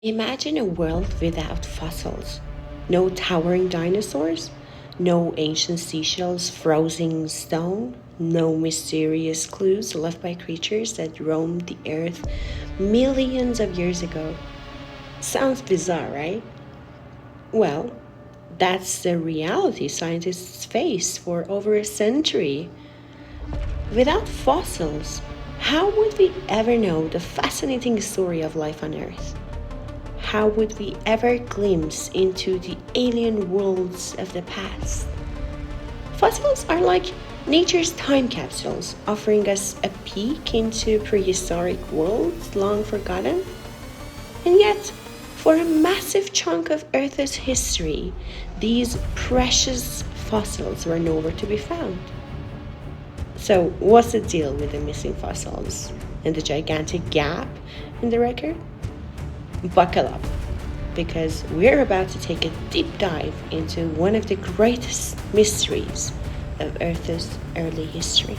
Imagine a world without fossils. No towering dinosaurs, no ancient seashells frozen in stone, no mysterious clues left by creatures that roamed the earth millions of years ago. Sounds bizarre, right? Well, that's the reality scientists face for over a century. Without fossils, how would we ever know the fascinating story of life on Earth? How would we ever glimpse into the alien worlds of the past? Fossils are like nature's time capsules, offering us a peek into prehistoric worlds long forgotten. And yet, for a massive chunk of Earth's history, these precious fossils were nowhere to be found. So, what's the deal with the missing fossils and the gigantic gap in the record? Buckle up, because we're about to take a deep dive into one of the greatest mysteries of Earth's early history.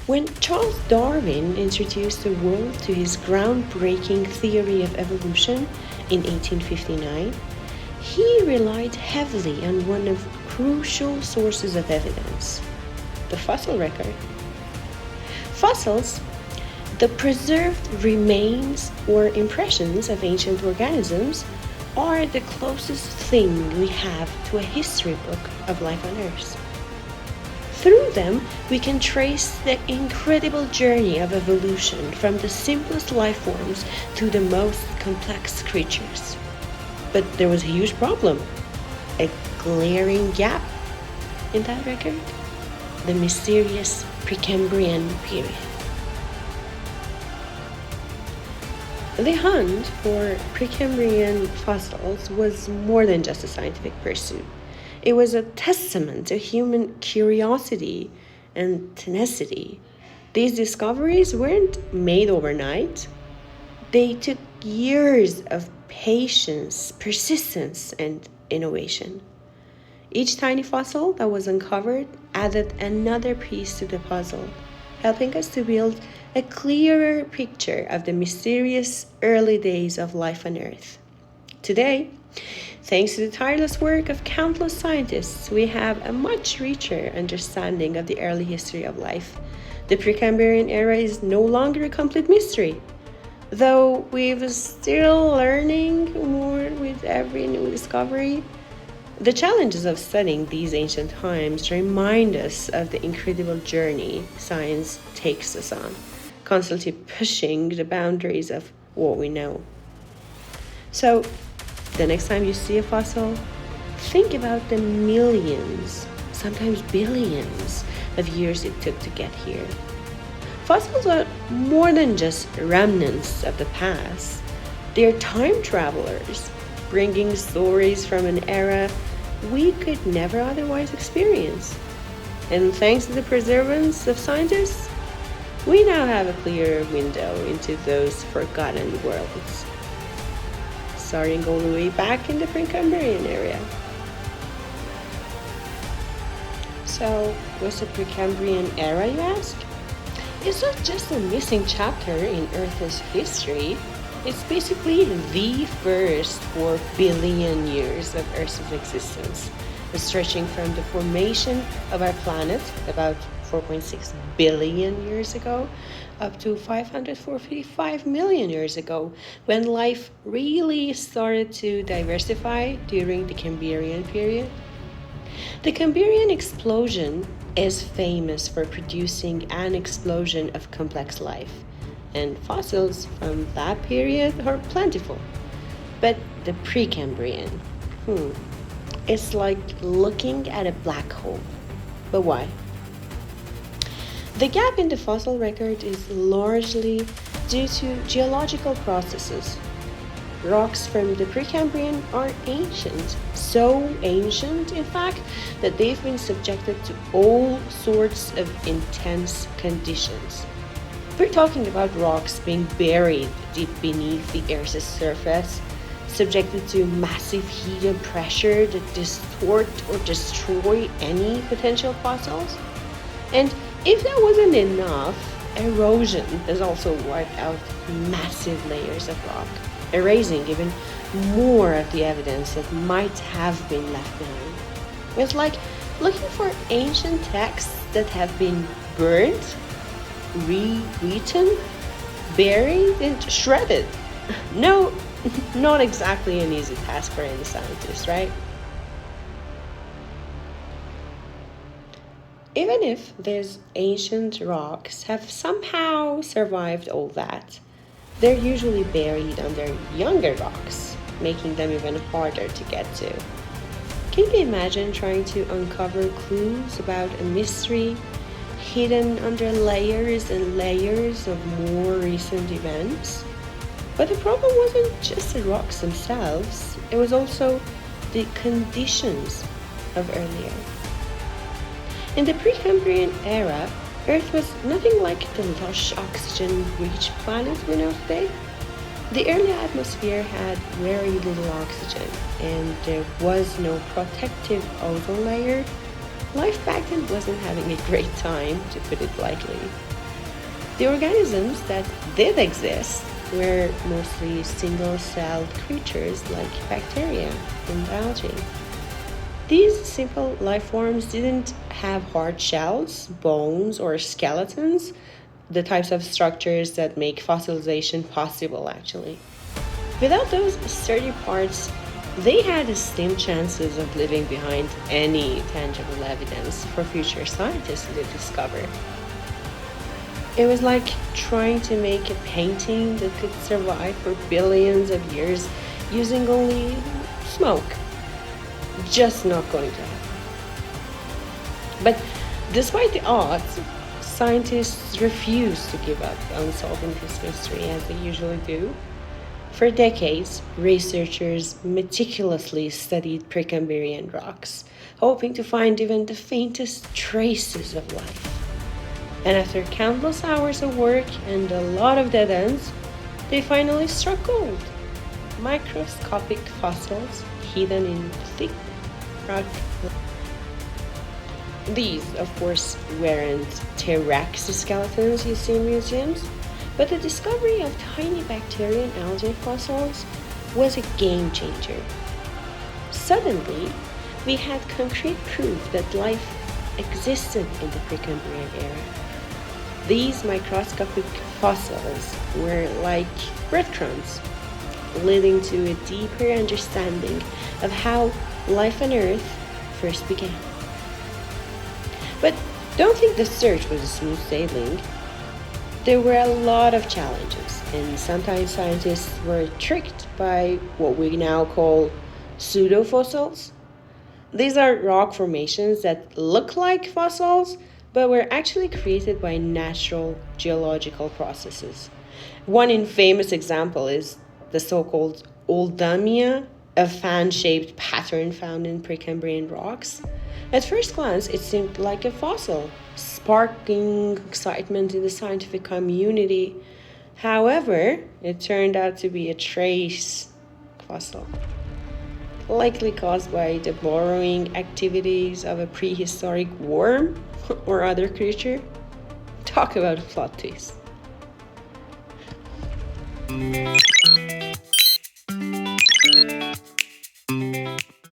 When Charles Darwin introduced the world to his groundbreaking theory of evolution in 1859, he relied heavily on one of crucial sources of evidence, the fossil record. Fossils, the preserved remains or impressions of ancient organisms, are the closest thing we have to a history book of life on Earth. Through them, we can trace the incredible journey of evolution from the simplest life forms to the most complex creatures. But there was a huge problem, a glaring gap in that record: the mysterious Precambrian period. The hunt for Precambrian fossils was more than just a scientific pursuit. It was a testament to human curiosity and tenacity. These discoveries weren't made overnight. They took years of patience, persistence, and innovation. Each tiny fossil that was uncovered added another piece to the puzzle, helping us to build a clearer picture of the mysterious early days of life on Earth. Today, thanks to the tireless work of countless scientists, we have a much richer understanding of the early history of life. The Precambrian era is no longer a complete mystery, though we're still learning more with every new discovery. The challenges of studying these ancient times remind us of the incredible journey science takes us on, constantly pushing the boundaries of what we know. So, the next time you see a fossil, think about the millions, sometimes billions, of years it took to get here. Fossils are more than just remnants of the past. They are time travelers, bringing stories from an era we could never otherwise experience. And thanks to the perseverance of scientists, we now have a clearer window into those forgotten worlds, starting all the way back in the Precambrian area. So, what's the Precambrian era, you ask? It's not just a missing chapter in Earth's history. It's basically the first 4 billion years of Earth's existence, stretching from the formation of our planet about 4.6 billion years ago up to 545 million years ago, when life really started to diversify during the Cambrian period. The Cambrian explosion is famous for producing an explosion of complex life, and fossils from that period are plentiful. But the Precambrian, it's like looking at a black hole. But why? The gap in the fossil record is largely due to geological processes. Rocks from the Precambrian are ancient, so ancient, in fact, that they've been subjected to all sorts of intense conditions. We're talking about rocks being buried deep beneath the Earth's surface, subjected to massive heat and pressure that distort or destroy any potential fossils. And If that wasn't enough, erosion has also wiped out massive layers of rock, erasing even more of the evidence that might have been left behind. It's like looking for ancient texts that have been burnt, rewritten, buried, and shredded. No, not exactly an easy task for any scientist, right? Even if these ancient rocks have somehow survived all that, they're usually buried under younger rocks, making them even harder to get to. Can you imagine trying to uncover clues about a mystery hidden under layers and layers of more recent events? But the problem wasn't just the rocks themselves, it was also the conditions of earlier. In the Precambrian era, Earth was nothing like the lush oxygen-rich planet we know today. The early atmosphere had very little oxygen, and there was no protective ozone layer. Life back then wasn't having a great time, to put it lightly. The organisms that did exist were mostly single-celled creatures like bacteria and algae. These simple life forms didn't have hard shells, bones, or skeletons, the types of structures that make fossilization possible, actually. Without those sturdy parts, they had slim chances of leaving behind any tangible evidence for future scientists to discover. It was like trying to make a painting that could survive for billions of years using only smoke. Just not going to happen. But despite the odds, scientists refuse to give up on solving this mystery as they usually do. For decades, researchers meticulously studied Precambrian rocks, hoping to find even the faintest traces of life. And after countless hours of work and a lot of dead ends, they finally struck gold. Microscopic fossils hidden in thick rock. These, of course, weren't T-Rex skeletons you see in museums, but the discovery of tiny bacteria and algae fossils was a game changer. Suddenly, we had concrete proof that life existed in the Precambrian era. These microscopic fossils were like breadcrumbs, leading to a deeper understanding of how life on Earth first began. But don't think the search was a smooth sailing. There were a lot of challenges, and sometimes scientists were tricked by what we now call pseudofossils. These are rock formations that look like fossils, but were actually created by natural geological processes. One infamous example is the so-called oldamia, a fan-shaped pattern found in Precambrian rocks. At first glance, it seemed like a fossil, sparking excitement in the scientific community. However, it turned out to be a trace fossil, likely caused by the burrowing activities of a prehistoric worm or other creature. Talk about a plot twist.